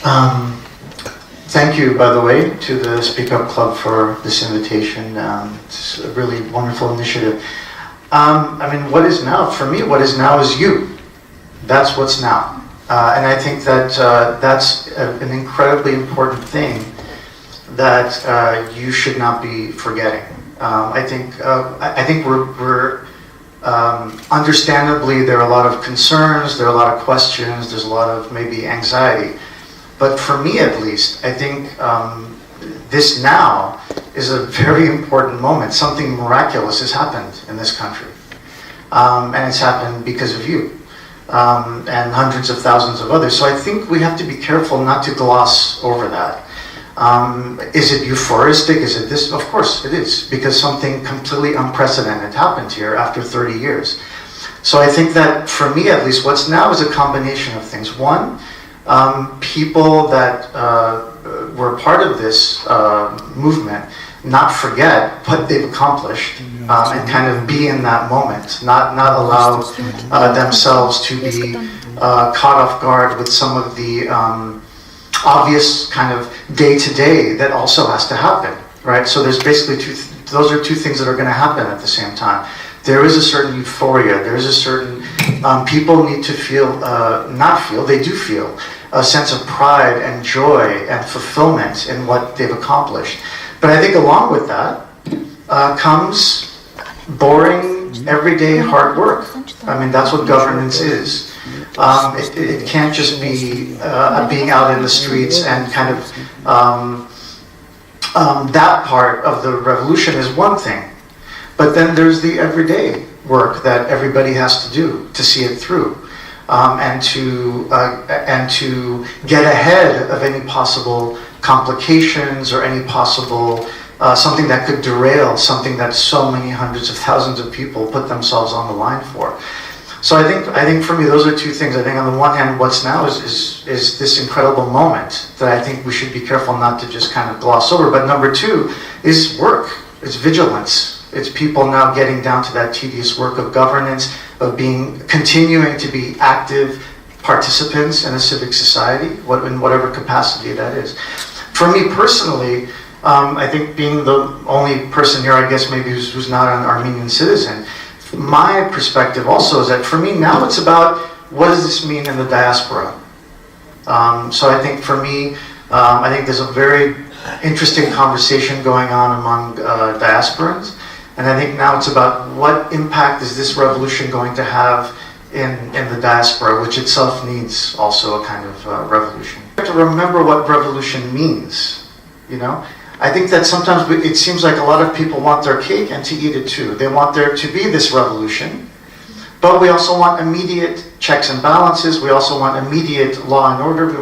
Um, Thank you, by the way, to the Speak Up Club for this invitation. It's a really wonderful initiative. I mean, what is now? For me, what is now is you. That's what's now. And I think that that's an incredibly important thing that you should not be forgetting. I think we're understandably, there are a lot of concerns, there are a lot of questions, there's a lot of maybe anxiety. But for me, at least, I think this now is a very important moment. Something miraculous has happened in this country. And it's happened because of you and hundreds of thousands of others. So I think we have to be careful not to gloss over that. Is it euphoristic? Is it this? Of course it is, because something completely unprecedented happened here after 30 years. So I think that for me, at least, what's now is a combination of things. One, people that were part of this movement not forget what they've accomplished and kind of be in that moment, not allow themselves to be caught off guard with some of the obvious kind of day-to-day that also has to happen, right? So there's basically those are two things that are going to happen at the same time. There is a certain euphoria, there is a certain, people need to feel, they do feel a sense of pride and joy and fulfillment in what they've accomplished. But I think along with that comes boring, everyday hard work. I mean, that's what governance is. It can't just be being out in the streets and kind of, that part of the revolution is one thing. But then there's the everyday work that everybody has to do to see it through, and to get ahead of any possible complications or any possible something that could derail something that so many hundreds of thousands of people put themselves on the line for. So I think for me those are two things. I think on the one hand, what's now is this incredible moment that I think we should be careful not to just kind of gloss over. But number two is work. It's vigilance. It's people now getting down to that tedious work of governance, of continuing to be active participants in a civic society, in whatever capacity that is. For me personally, I think being the only person here, I guess maybe who's not an Armenian citizen, my perspective also is that for me now it's about what does this mean in the diaspora. So I think for me, I think there's a very interesting conversation going on among diasporans. And I think now it's about what impact is this revolution going to have in the diaspora, which itself needs also a kind of revolution. We have to remember what revolution means, you know? I think that sometimes it seems like a lot of people want their cake and to eat it too. They want there to be this revolution, but we also want immediate checks and balances. We also want immediate law and order.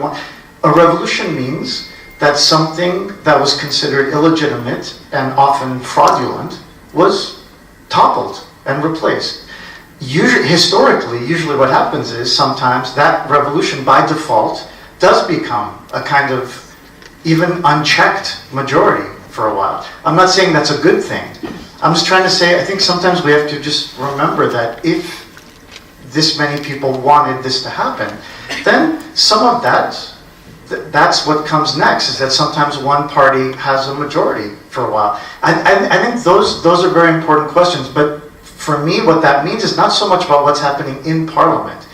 A revolution means that something that was considered illegitimate and often fraudulent was toppled and replaced. Historically, usually what happens is sometimes that revolution by default does become a kind of even unchecked majority for a while. I'm not saying that's a good thing. I'm just trying to say I think sometimes we have to just remember that if this many people wanted this to happen, then some of that's what comes next, is that sometimes one party has a majority for a while. I think those are very important questions, but for me what that means is not so much about what's happening in Parliament.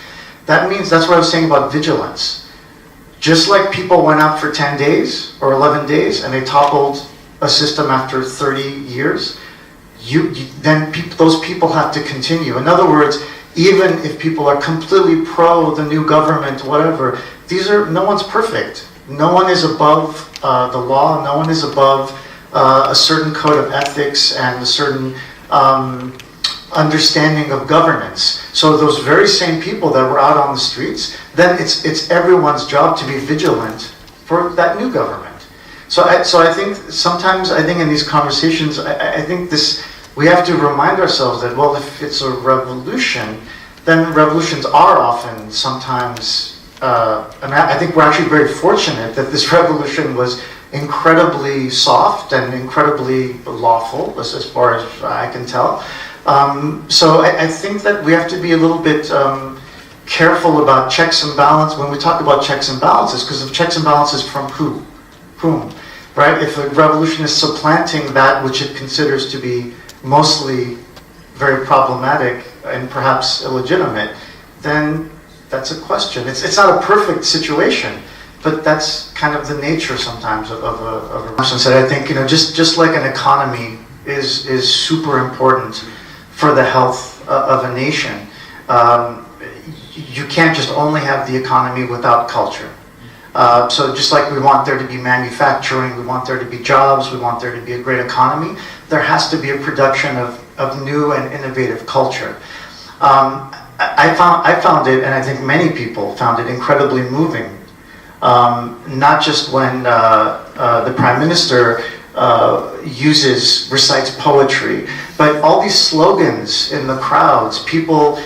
That means, that's what I was saying about vigilance. Just like people went out for 10 days or 11 days and they toppled a system after 30 years, those people have to continue. In other words, even if people are completely pro the new government, whatever, no one's perfect. No one is above the law. No one is above a certain code of ethics and a certain understanding of governance. So those very same people that were out on the streets, then it's everyone's job to be vigilant for that new government. So I think sometimes, in these conversations, I think we have to remind ourselves that, well, if it's a revolution, then revolutions are often sometimes, I think we're actually very fortunate that this revolution was incredibly soft and incredibly lawful, as far as I can tell. So I think that we have to be a little bit careful about checks and balances. When we talk about checks and balances, because of checks and balances from who? Whom? Right? If a revolution is supplanting that which it considers to be mostly very problematic and perhaps illegitimate, then that's a question. It's not a perfect situation, but that's kind of the nature sometimes of a revolution. So I think, just like an economy is super important for the health of a nation, you can't just only have the economy without culture. So just like we want there to be manufacturing, we want there to be jobs, we want there to be a great economy, there has to be a production of new and innovative culture. I found it, and I think many people found it incredibly moving, not just when the Prime Minister recites poetry, but all these slogans in the crowds, people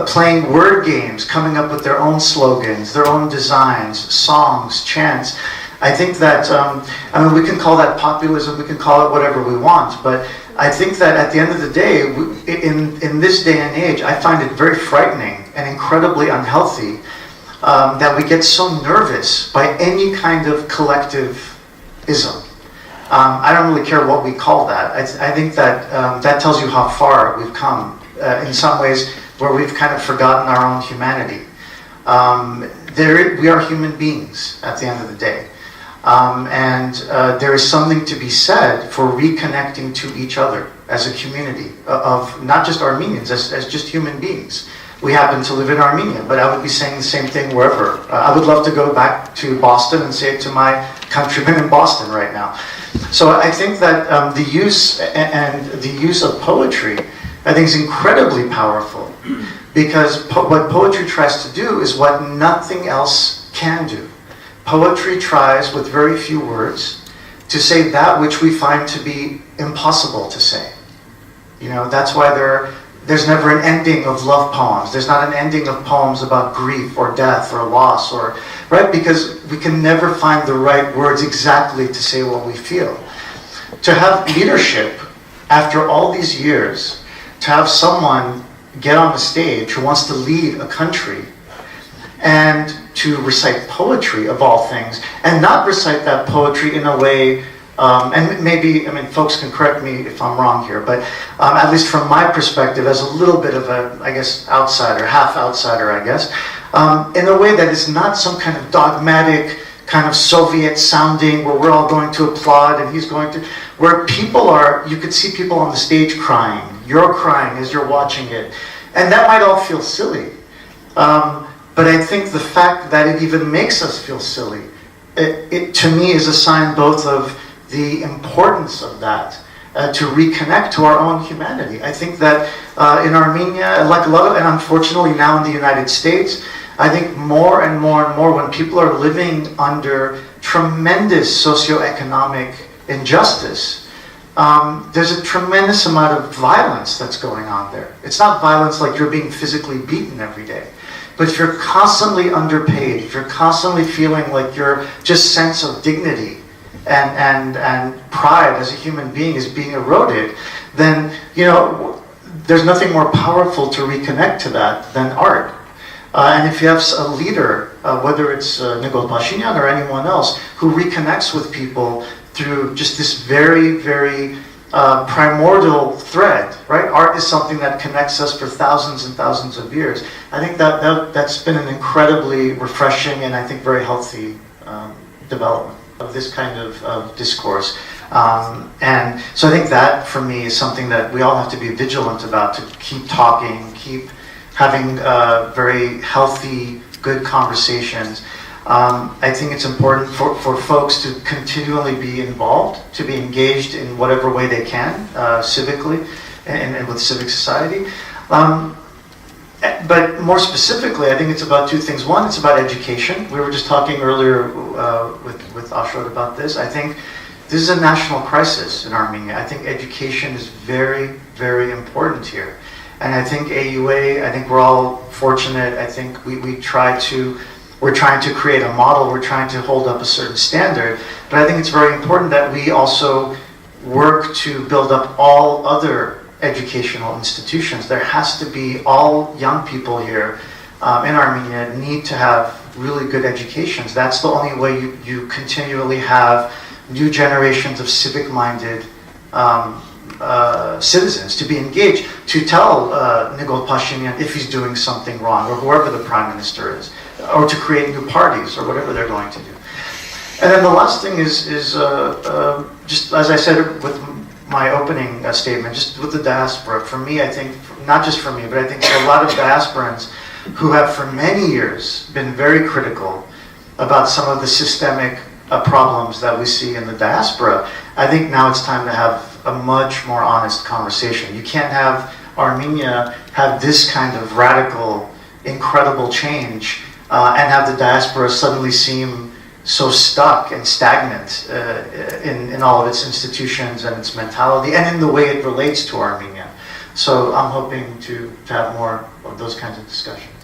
playing word games, coming up with their own slogans, their own designs, songs, chants. I think that, we can call that populism, we can call it whatever we want, but I think that at the end of the day, in this day and age, I find it very frightening and incredibly unhealthy that we get so nervous by any kind of collectivism. I don't really care what we call that. I think that that tells you how far we've come in some ways, where we've kind of forgotten our own humanity. We are human beings at the end of the day. And there is something to be said for reconnecting to each other as a community of not just Armenians, as just human beings. We happen to live in Armenia, but I would be saying the same thing wherever. I would love to go back to Boston and say it to my countrymen in Boston right now. So I think that the use of poetry, I think, is incredibly powerful, because what poetry tries to do is what nothing else can do. Poetry tries, with very few words, to say that which we find to be impossible to say. That's why there's never an ending of love poems. There's not an ending of poems about grief or death or loss, right? Because we can never find the right words exactly to say what we feel. To have leadership, after all these years, to have someone get on the stage who wants to lead a country and to recite poetry, of all things, and not recite that poetry in a way, and maybe, folks can correct me if I'm wrong here, but at least from my perspective, as a little bit of a, outsider, half outsider, in a way that is not some kind of dogmatic, kind of Soviet sounding, where we're all going to applaud and he's going to, where people are, you could see people on the stage crying, you're crying as you're watching it, and that might all feel silly. But I think the fact that it even makes us feel silly, it to me is a sign both of the importance of that, to reconnect to our own humanity. I think that in Armenia, like a lot of, and unfortunately now in the United States, I think more and more and more when people are living under tremendous socioeconomic injustice, there's a tremendous amount of violence that's going on there. It's not violence like you're being physically beaten every day. But if you're constantly underpaid, if you're constantly feeling like your just sense of dignity and pride as a human being is being eroded, then there's nothing more powerful to reconnect to that than art. And if you have a leader, whether it's Nikol Pashinyan or anyone else, who reconnects with people through just this very, very primordial thread, right? Art is something that connects us for thousands and thousands of years. I think that's been an incredibly refreshing and I think very healthy development of this kind of discourse. And so I think that for me is something that we all have to be vigilant about, to keep talking, keep having very healthy, good conversations. I think it's important for folks to continually be involved, to be engaged in whatever way they can, civically, and with civic society. But more specifically, I think it's about two things. One, it's about education. We were just talking earlier with Ashrod about this. I think this is a national crisis in Armenia. I think education is very, very important here. And I think AUA, I think we're all fortunate. I think we're trying to create a model, we're trying to hold up a certain standard, but I think it's very important that we also work to build up all other educational institutions. There has to be, all young people here in Armenia need to have really good educations. That's the only way you continually have new generations of civic-minded citizens to be engaged, to tell Nikol Pashinyan if he's doing something wrong, or whoever the prime minister is, or to create new parties, or whatever they're going to do. And then the last thing is just as I said with my opening statement, just with the diaspora. For me, I think, not just for me, but I think for a lot of diasporans who have for many years been very critical about some of the systemic problems that we see in the diaspora, I think now it's time to have a much more honest conversation. You can't have Armenia have this kind of radical, incredible change and have the diaspora suddenly seem so stuck and stagnant in all of its institutions and its mentality and in the way it relates to Armenia. So I'm hoping to have more of those kinds of discussions.